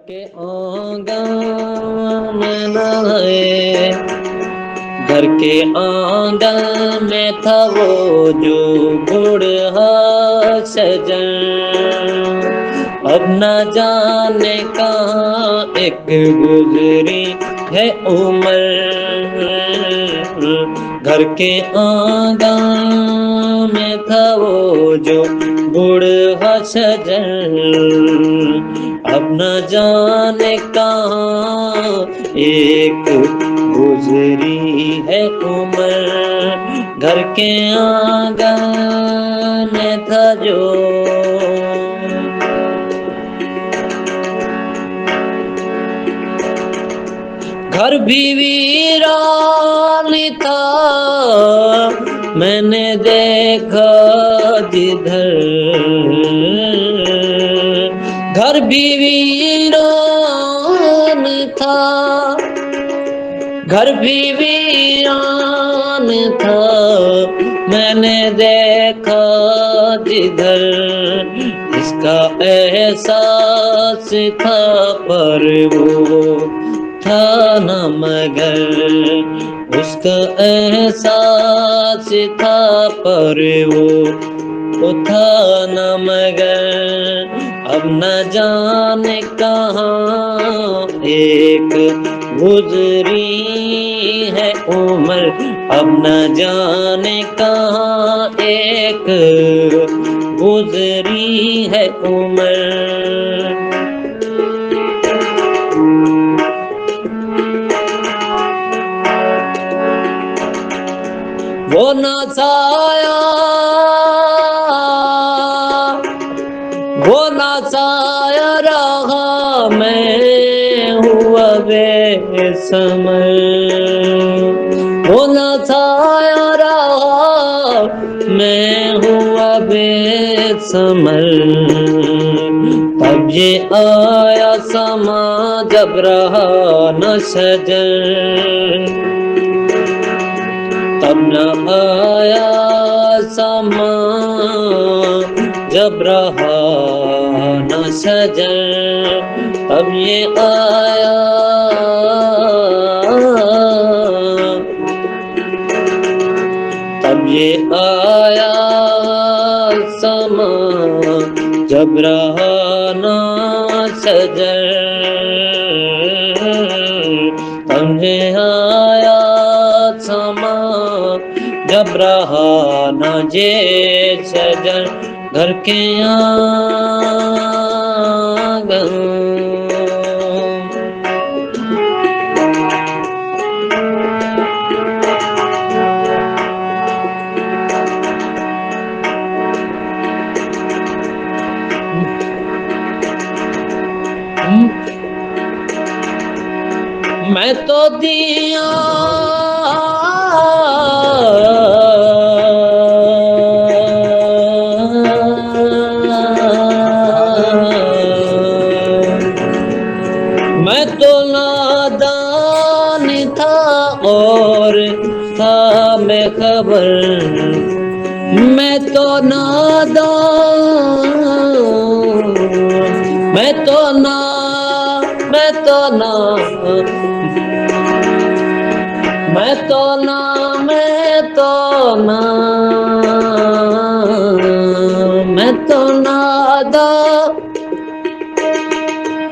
के आंगन में नहाए, घर के आंगन में था वो जो बूढ़ा सजन। अब न जाने कहाँ एक गुजरी है उम्र, घर के आंगन में था वो जो बूढ़ा सजन। अब न जाने कहाँ एक गुजरी है उम्र, घर के आंगन में था जो। घर भी वीरान था, मैंने देखा जिधर। घर भी वीरान था, घर भी वीरान था, मैंने देखा जिधर। इसका एहसास था पर वो था न मगर, उसका एहसास था पर वो था न मगर। अब न जाने कहाँ एक गुजरी है उम्र, अब न जाने कहाँ एक गुजरी है उम्र। वो न साया, वो न साया रहा, मैं हुआ बेसमर। वो न साया रहा, मैं हुआ बेसमर। तब ये आया समा जब रहा न सजन, तब न आया समा जब रहा न सजन। तब ये आया, तब ये आया समा जब रहा न सजन। तब ये आया समा जब रहा न जे सजन, घर के आंगन। मैं तो दिया मैं तो नादान था और था मैं खबर। मैं तो नादान, मैं तो ना, मैं तो ना, मैं तो ना, मैं तो ना, मैं तो नादा,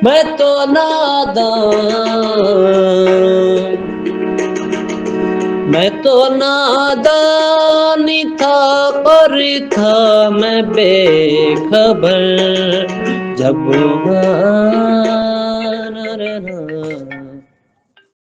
मैं तो नादान, मैं तो नादान था पर था मैं बेखबर। जब